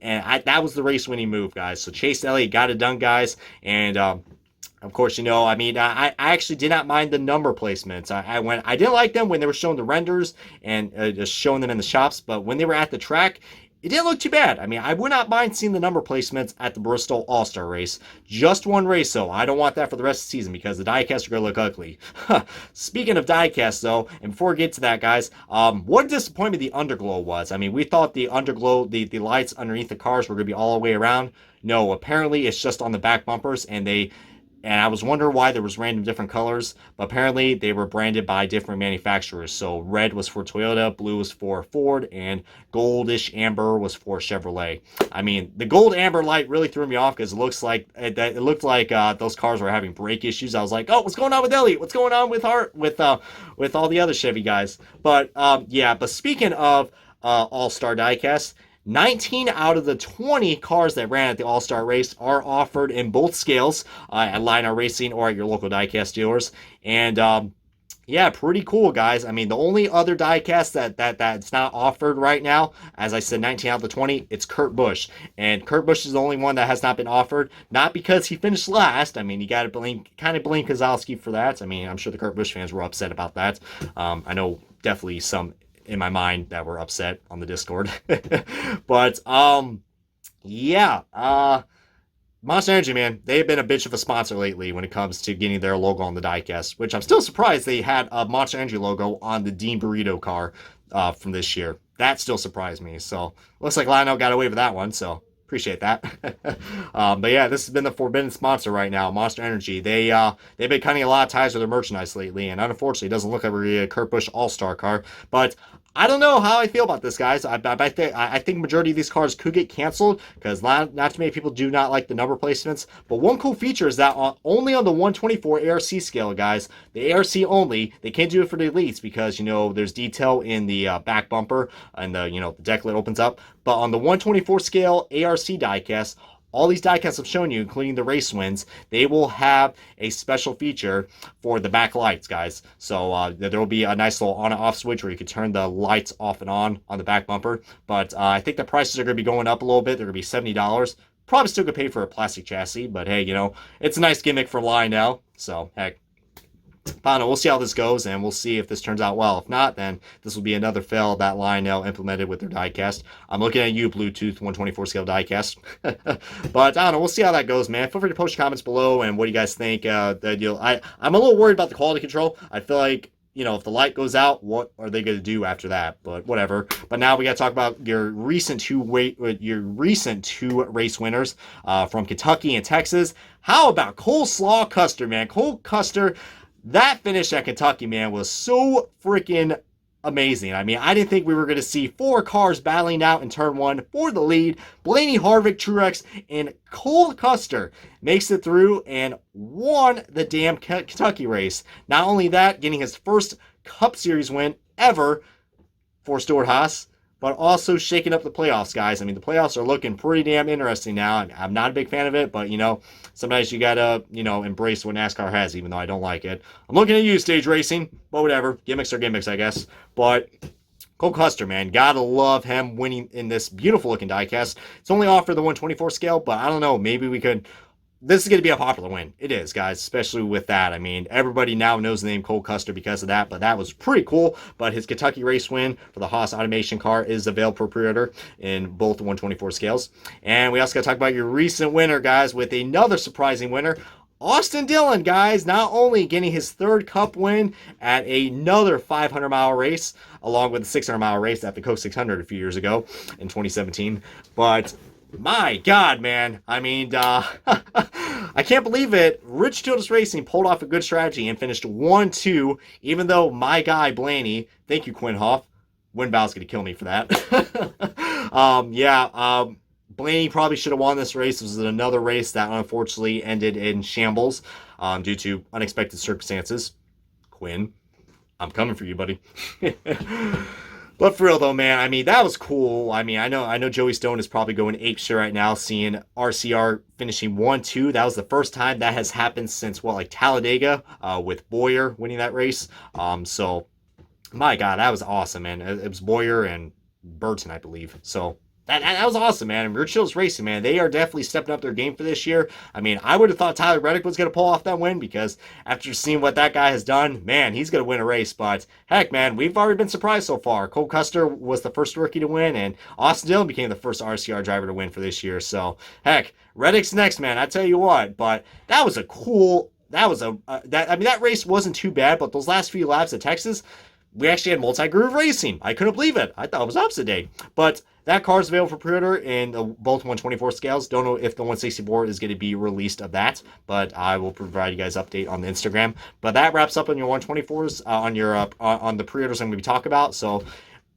And that was the race-winning move, guys. So Chase Elliott got it done, guys. And, of course, I actually did not mind the number placements. I didn't like them when they were showing the renders and just showing them in the shops. But when they were at the track, it didn't look too bad. I would not mind seeing the number placements at the Bristol All-Star Race. Just one race, though. I don't want that for the rest of the season because the diecasts are going to look ugly. Speaking of diecasts, though, and before we get to that, guys, what a disappointment the underglow was. We thought the underglow, the lights underneath the cars were going to be all the way around. No, apparently it's just on the back bumpers, and I was wondering why there was random different colors, but apparently they were branded by different manufacturers. So red was for Toyota, blue was for Ford, and goldish amber was for Chevrolet. The gold amber light really threw me off because it looked like those cars were having brake issues. I was like, oh, what's going on with Elliott? What's going on with all the other Chevy guys? But but speaking of all-star diecast, 19 out of the 20 cars that ran at the All-Star Race are offered in both scales at Lionel Racing or at your local diecast dealers. And pretty cool, guys. The only other diecast that's not offered right now, as I said, 19 out of the 20, it's Kurt Busch. And Kurt Busch is the only one that has not been offered, not because he finished last. You got to blame Keselowski for that. I'm sure the Kurt Busch fans were upset about that. I know definitely some in my mind that were upset on the Discord. But Monster Energy, man, they've been a bitch of a sponsor lately when it comes to getting their logo on the diecast, which I'm still surprised they had a Monster Energy logo on the Dean Burrito car from this year. That still surprised me. So looks like Lionel got away with that one, so appreciate that. But yeah, this has been the forbidden sponsor right now, Monster Energy. They've been cutting a lot of ties with their merchandise lately, and unfortunately, it doesn't look like a Kurt Busch All-Star car. But I don't know how I feel about this, guys. I think majority of these cars could get canceled because not too many people do not like the number placements. But one cool feature is that only on the 124 ARC scale, guys, the ARC only, they can't do it for the elites because, there's detail in the back bumper and the deck lid opens up. But on the 124 scale ARC diecast, all these diecasts I've shown you, including the race wins, they will have a special feature for the back lights, guys. So there will be a nice little on and off switch where you can turn the lights off and on the back bumper. But I think the prices are going to be going up a little bit. They're going to be $70. Probably still going to pay for a plastic chassis, but hey, it's a nice gimmick from Lionel. So, heck. But I don't know, we'll see how this goes, and we'll see if this turns out well. If not, then this will be another fail that Lionel implemented with their diecast. I'm looking at you, Bluetooth 124 scale diecast. But I don't know, we'll see how that goes, man. Feel free to post your comments below and what do you guys think. I'm a little worried about the quality control. I feel like, you know, if the light goes out, what are they going to do after that? But whatever. But now we got to talk about your recent two race winners from Kentucky and Texas. How about Coleslaw Custer, man? Cole Custer, that finish at Kentucky, man, was so freaking amazing. I mean, I didn't think we were going to see 4 cars battling out in turn 1 for the lead. Blaney, Harvick, Truex, and Cole Custer makes it through and won the damn Kentucky race. Not only that, getting his first Cup Series win ever for Storehouse, but also shaking up the playoffs, guys. I mean, the playoffs are looking pretty damn interesting now. I'm not a big fan of it, but, you know, sometimes you got to, you know, embrace what NASCAR has, even though I don't like it. I'm looking at you, stage racing, but whatever. Gimmicks are gimmicks, I guess. But Cole Custer, man, gotta love him winning in this beautiful-looking diecast. It's only off for the 124 scale, but I don't know. Maybe we could... This is going to be a popular win. It is, guys, especially with that. I mean, everybody now knows the name Cole Custer because of that, but that was pretty cool. But his Kentucky race win for the Haas Automation car is available for pre-order in both 124 scales. And we also got to talk about your recent winner, guys, with another surprising winner, Austin Dillon, guys, not only getting his 3rd Cup win at another 500-mile race, along with the 600-mile race at the Coke 600 a few years ago in 2017, but... my God, man. I mean, I can't believe it. Rich Tildes Racing pulled off a good strategy and finished 1-2, even though my guy, Blaney, thank you, Quinn Hoff. Winbow's going to kill me for that. Blaney probably should have won this race. This was another race that unfortunately ended in shambles due to unexpected circumstances. Quinn, I'm coming for you, buddy. But for real though, man, I mean, that was cool. I mean, I know Joey Stone is probably going apeshit right now, seeing RCR finishing 1-2. That was the first time that has happened since, like Talladega, with Boyer winning that race. So, my God, that was awesome, man. It was Boyer and Burton, I believe. So, that was awesome, man. And Rich Tildes Racing, man, they are definitely stepping up their game for this year. I mean, I would have thought Tyler Reddick was going to pull off that win because after seeing what that guy has done, man, he's going to win a race. But heck, man, we've already been surprised so far. Cole Custer was the first rookie to win, and Austin Dillon became the first RCR driver to win for this year. So, heck, Reddick's next, man. I tell you what. But that was a cool. That race wasn't too bad. But those last few laps at Texas, we actually had multi-groove racing. I couldn't believe it. I thought it was opposite day. But that car is available for pre-order in both 124 scales. Don't know if the 164 is going to be released of that, but I will provide you guys update on the Instagram. But that wraps up on your 124s, on the pre-orders I'm going to be talking about. So,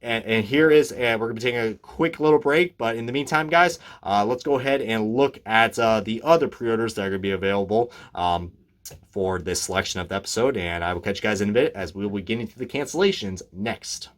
and here is, we're going to be taking a quick little break. But in the meantime, guys, let's go ahead and look at the other pre-orders that are going to be available for this selection of the episode. And I will catch you guys in a bit as we will be getting to the cancellations next.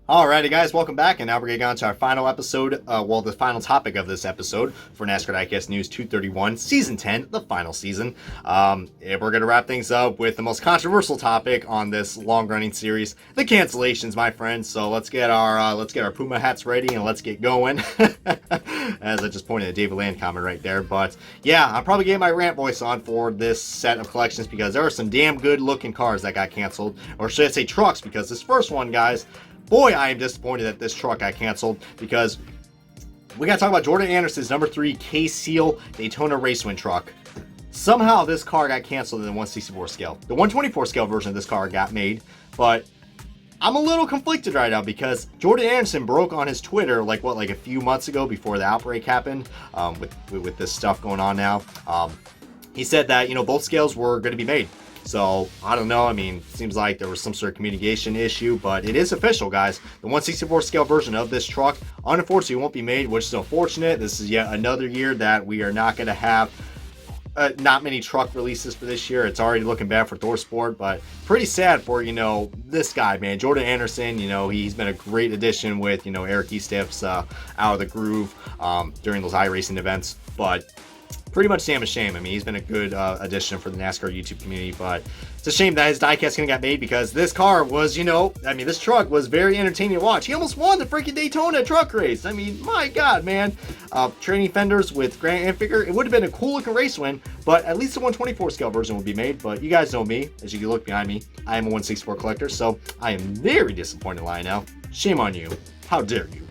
Alrighty guys, welcome back, and now we're getting on to our final episode, the final topic of this episode for NASCAR Diecast News 231, Season 10, the final season. And we're going to wrap things up with the most controversial topic on this long-running series, the cancellations, my friends. So let's get our Puma hats ready and let's get going. As I just pointed at David Land comment right there. But yeah, I'm probably getting my rant voice on for this set of collections because there are some damn good-looking cars that got canceled, or should I say trucks, because this first one, guys, boy, I am disappointed that this truck got canceled because we got to talk about Jordan Anderson's number 3 K-Seal Daytona Race Win truck. Somehow this car got canceled in the 164 scale. The 124 scale version of this car got made, but I'm a little conflicted right now because Jordan Anderson broke on his Twitter like a few months ago before the outbreak happened with this stuff going on now. He said that, both scales were going to be made. So, I don't know, seems like there was some sort of communication issue, but it is official, guys. The 164 scale version of this truck, unfortunately, won't be made, which is unfortunate. This is yet another year that we are not going to have not many truck releases for this year. It's already looking bad for ThorSport, but pretty sad for, this guy, man. Jordan Anderson, he's been a great addition with, Eric Eastip's Out of the Groove during those iRacing events, but pretty much damn a shame. He's been a good addition for the NASCAR YouTube community, but it's a shame that his diecast got made because this car was, this truck was very entertaining to watch. He almost won the freaking Daytona truck race. My God, man. Training fenders with Grant Enfinger. It would have been a cool looking race win, but at least the 124 scale version would be made. But you guys know me. As you can look behind me, I am a 164 collector, so I am very disappointed, Lionel. Shame on you. How dare you?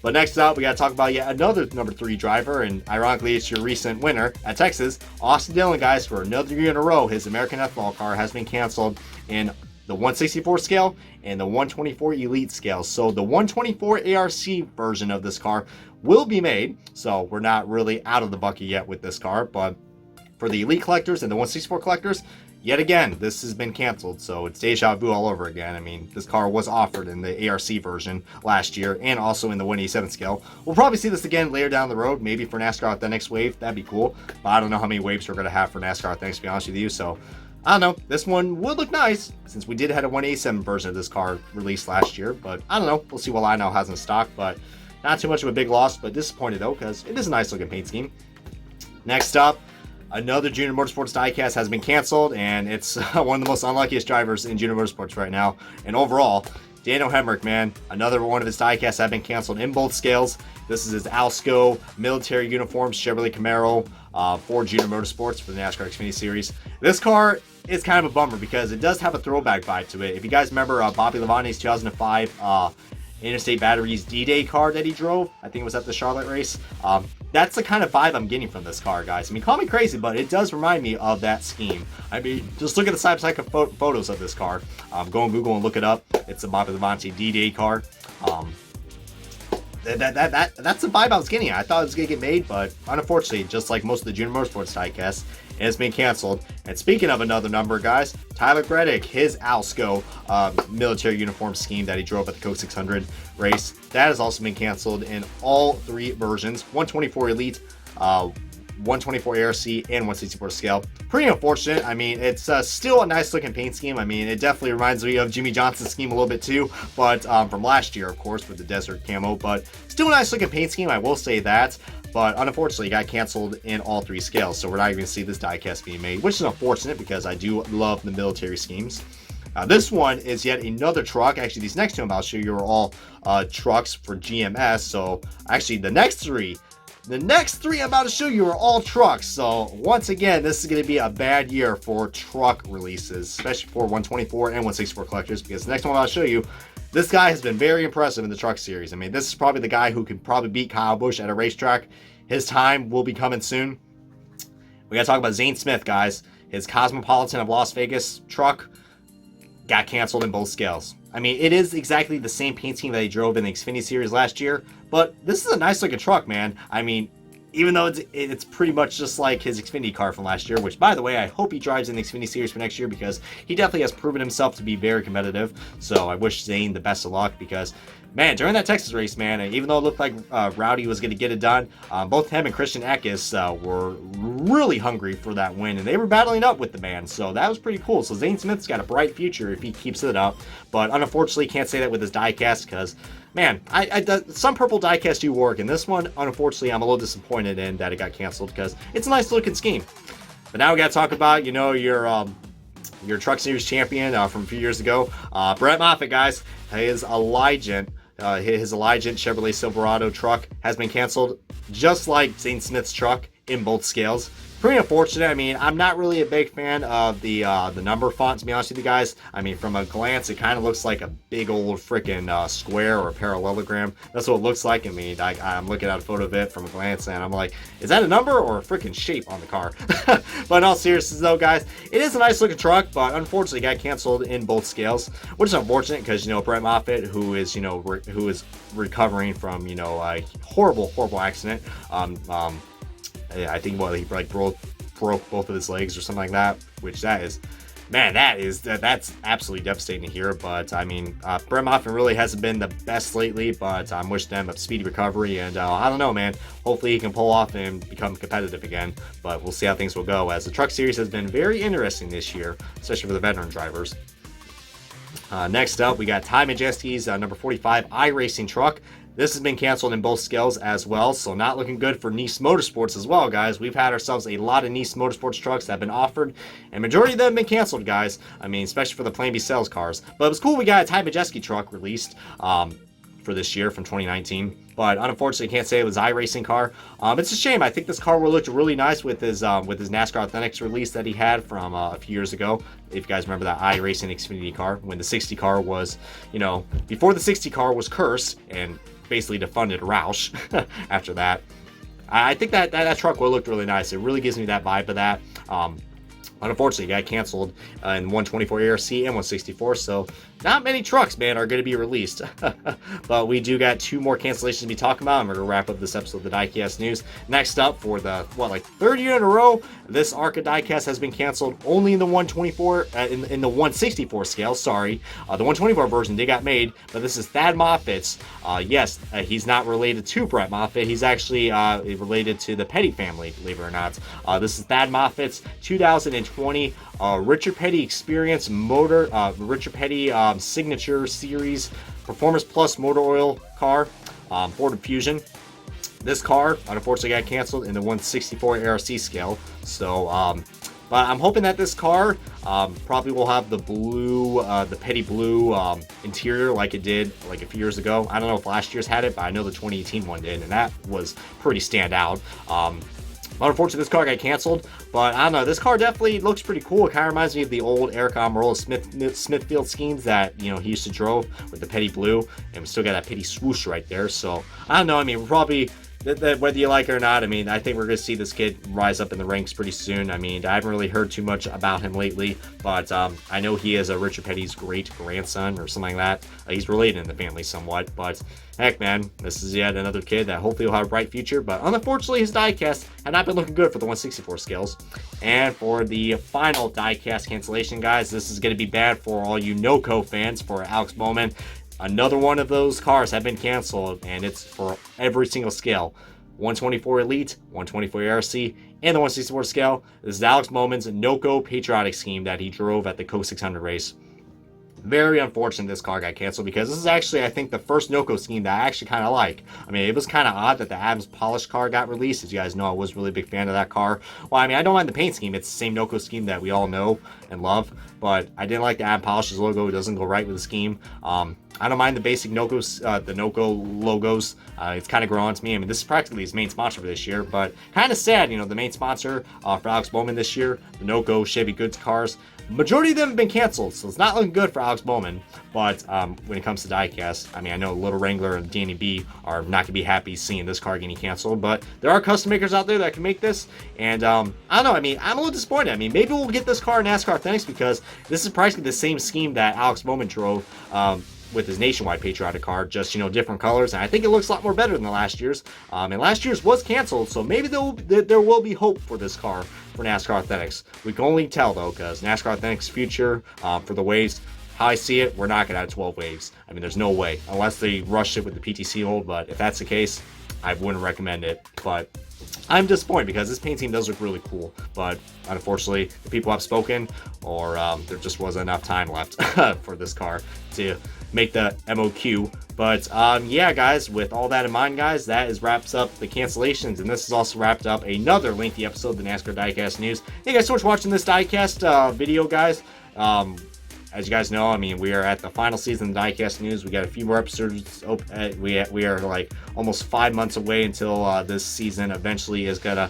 But next up, we got to talk about yet another number 3 driver, and ironically, it's your recent winner at Texas, Austin Dillon, guys. For another year in a row, his American F-Ball car has been canceled in the 164 scale and the 124 Elite scale. So the 124 ARC version of this car will be made, so we're not really out of the bucket yet with this car, but for the Elite collectors and the 164 collectors, yet again, this has been canceled, so it's deja vu all over again. This car was offered in the ARC version last year and also in the 187 scale. We'll probably see this again later down the road, maybe for NASCAR Authentics Wave. That'd be cool, but I don't know how many waves we're going to have for NASCAR Authentics, to be honest with you, so I don't know. This one would look nice since we did have a 187 version of this car released last year, but I don't know. We'll see what Lionel has in stock, but not too much of a big loss, but disappointed though because it is a nice looking paint scheme. Next up, another Junior Motorsports diecast has been canceled, and it's one of the most unluckiest drivers in Junior Motorsports right now. And overall, Daniel Hemrick, man, another one of his diecasts have been canceled in both scales. This is his Alsco military uniforms Chevrolet Camaro for Junior Motorsports for the NASCAR Xfinity Series. This car is kind of a bummer because it does have a throwback vibe to it. If you guys remember Bobby Labonte's 2005 Interstate Batteries D-Day car that he drove, I think it was at the Charlotte race. That's the kind of vibe I'm getting from this car, guys. Call me crazy, but it does remind me of that scheme. Just look at the side-by-side photos of this car. Go on Google and look it up. It's a Bobby Labonte D-Day car. That's the vibe I was getting at. I thought it was going to get made, but unfortunately, just like most of the Junior Motorsports diecasts, it has been canceled. And speaking of another number, guys, Tyler Reddick, his Alsco military uniform scheme that he drove at the Coke 600 race, that has also been canceled in all 3 versions, 124 Elite, 124 ARC, and 164 scale. Pretty unfortunate. It's still a nice looking paint scheme. It definitely reminds me of Jimmy Johnson's scheme a little bit too, but from last year, of course, with the desert camo, but still a nice looking paint scheme, I will say that. But unfortunately, it got canceled in all 3 scales, so we're not even going to see this diecast being made, which is unfortunate because I do love the military schemes. This one is yet another truck. Actually, these next 2 I'll show you are all trucks for GMS. So actually, the next three I'm about to show you are all trucks. So once again, this is going to be a bad year for truck releases, especially for 124 and 164 collectors, because the next one I'll show you, this guy has been very impressive in the truck series. This is probably the guy who can probably beat Kyle Busch at a racetrack. His time will be coming soon. We got to talk about Zane Smith, guys. His Cosmopolitan of Las Vegas truck got canceled in both scales. It is exactly the same paint scheme that he drove in the Xfinity Series last year, but this is a nice looking truck, man. even though it's pretty much just like his Xfinity car from last year, which, by the way, I hope he drives in the Xfinity Series for next year because he definitely has proven himself to be very competitive. So I wish Zane the best of luck because, man, during that Texas race, man, even though it looked like Rowdy was going to get it done, both him and Christian Eckes were really hungry for that win, and they were battling up with the man, so that was pretty cool. So Zane Smith's got a bright future if he keeps it up, but unfortunately can't say that with his diecast because, man, some purple diecast do work, and this one, unfortunately, I'm a little disappointed in that it got canceled because it's a nice looking scheme. But now we got to talk about, you know, your Truck Series champion from a few years ago, Brett Moffitt, guys. His Allegiant Chevrolet Silverado truck has been canceled, just like Zane Smith's truck in both scales. Pretty unfortunate. I mean, I'm not really a big fan of the number font, to be honest with you guys. I mean, from a glance, it kind of looks like a big old freaking square or a parallelogram. That's what it looks like. I mean, I'm looking at a photo of it from a glance, and I'm like, is that a number or a freaking shape on the car? But in all seriousness, though, guys, it is a nice looking truck, but unfortunately got canceled in both scales, which is unfortunate because, you know, Brett Moffitt, who is recovering from, you know, a horrible accident. I think he like broke both of his legs or something like that, which that's absolutely devastating to hear. But I mean, Brett Moffitt really hasn't been the best lately, but I'm wishing him a speedy recovery, and I don't know, man. Hopefully he can pull off and become competitive again, but we'll see how things will go, as the Truck Series has been very interesting this year, especially for the veteran drivers. Next up, we got Ty Majeski's number 45 iRacing truck. This has been canceled in both scales as well, so not looking good for Nice Motorsports as well, guys. We've had ourselves a lot of Nice Motorsports trucks that have been offered, and majority of them have been canceled, guys. I mean, especially for the Plan B sales cars. But it was cool we got a Ty Majeski truck released for this year from 2019. But unfortunately, can't say it was iRacing car. It's a shame. I think this car would look really nice with his NASCAR Authentics release that he had from a few years ago. If you guys remember that iRacing Xfinity car, when the 60 car was, you know, before the 60 car was cursed and basically defunded Roush after that. I think that truck will look really nice. It really gives me that vibe of that. Unfortunately, it got canceled in 124 ARC and 164, so not many trucks, man, are going to be released. But we do got two more cancellations to be talking about, and we're going to wrap up this episode of the Diecast News. Next up, for the, third year in a row, this ARCA Diecast has been canceled only in the 124, in the 164 scale, sorry. The 124 version did got made, but this is Thad Moffitt's. Yes, he's not related to Brett Moffitt. He's actually related to the Petty family, believe it or not. This is Thad Moffitt's 2020 Richard Petty Experience Motor, Richard Petty Signature Series Performance Plus Motor Oil car, Ford Fusion. This car, unfortunately, got canceled in the 164 ARC scale. So, but I'm hoping that this car probably will have the blue, the Petty blue interior like it did like a few years ago. I don't know if last year's had it, but I know the 2018 one did, and that was pretty standout. But unfortunately, this car got canceled. But I don't know, this car definitely looks pretty cool. It kind of reminds me of the old Eric Almirola Smithfield schemes that, you know, he used to drove with the Petty blue, and we still got that Petty swoosh right there. So I don't know. I mean, we're probably, whether you like it or not, I mean, I think we're going to see this kid rise up in the ranks pretty soon. I mean, I haven't really heard too much about him lately, but I know he is a Richard Petty's great grandson or something like that. He's related in the family somewhat, but heck, man, this is yet another kid that hopefully will have a bright future, but unfortunately, his diecast had not been looking good for the 164 scales. And for the final diecast cancellation, guys, this is going to be bad for all you NOCO fans, for Alex Bowman. Another one of those cars have been canceled, and it's for every single scale. 124 Elite, 124 ARC, and the 164 scale. This is Alex Bowman's NOCO patriotic scheme that he drove at the Co 600 race. Very unfortunate this car got canceled, because this is actually, I think, the first NOCO scheme that I actually kind of like. I mean, it was kind of odd that the Adams Polish car got released. As you guys know, I was really a big fan of that car. Well, I mean, I don't mind the paint scheme. It's the same NOCO scheme that we all know and love, but I didn't like the Adams Polish's logo. It doesn't go right with the scheme. I don't mind the basic NOCO, the NOCO logos. It's kind of grown on to me. I mean, this is practically his main sponsor for this year, but kind of sad, you know, the main sponsor for Alex Bowman this year, the NOCO Chevy Goods cars. Majority of them have been canceled, so it's not looking good for Alex Bowman. But when it comes to diecast, I mean, I know Little Wrangler and Danny B are not going to be happy seeing this car getting canceled, but there are custom makers out there that can make this, and I don't know, I mean, I'm a little disappointed. I mean, maybe we'll get this car in NASCAR Authentics, because this is practically the same scheme that Alex Bowman drove with his nationwide patriotic car, just, different colors, and I think it looks a lot more better than the last year's. And last year's was canceled, so maybe there will be hope for this car for NASCAR Authentics. We can only tell, though, because NASCAR Authentics future for the waves, how I see it, we're not going to have 12 waves. I mean, there's no way, unless they rush it with the PTC hold, but if that's the case, I wouldn't recommend it. But I'm disappointed because this paint team does look really cool, but unfortunately the people have spoken, or there just wasn't enough time left for this car to make the MOQ. But yeah, guys, with all that in mind, guys, that wraps up the cancellations, and this has also wrapped up another lengthy episode of the NASCAR Diecast News. Thank you guys so much for watching this Diecast video, guys. As you guys know, I mean, we are at the final season of the Diecast News. We got a few more episodes. We are like almost 5 months away until this season eventually is gonna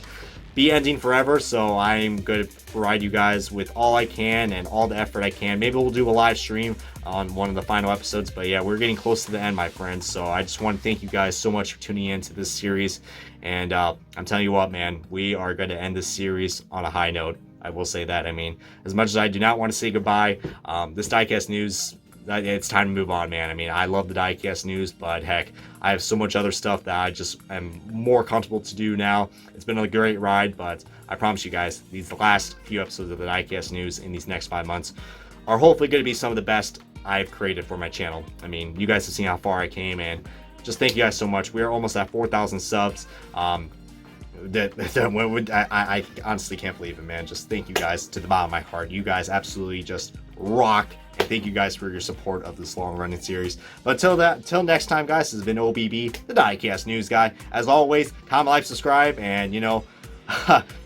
be ending forever. So I'm going to provide you guys with all I can and all the effort I can. Maybe we'll do a live stream on one of the final episodes. But yeah, we're getting close to the end, my friends. So I just want to thank you guys so much for tuning into this series. And I'm telling you what, man, we are going to end this series on a high note. I will say that. I mean, as much as I do not want to say goodbye, this Diecast News, it's time to move on, man. I mean, I love the Diecast News, but heck, I have so much other stuff that I just am more comfortable to do now. It's been a great ride, but I promise you guys, these last few episodes of the Diecast News in these next 5 months are hopefully going to be some of the best I've created for my channel. I mean, you guys have seen how far I came, and just thank you guys so much. We are almost at 4,000 subs. I honestly can't believe it, man. Just thank you guys to the bottom of my heart. You guys absolutely just rock, and thank you guys for your support of this long running series. But till next time, guys, this has been OBB, the Diecast News guy. As always, comment, like, subscribe, and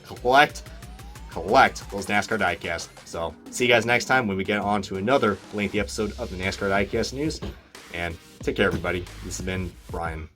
collect those NASCAR Diecast. So see you guys next time when we get on to another lengthy episode of the NASCAR Diecast News, and take care, everybody. This has been Brian.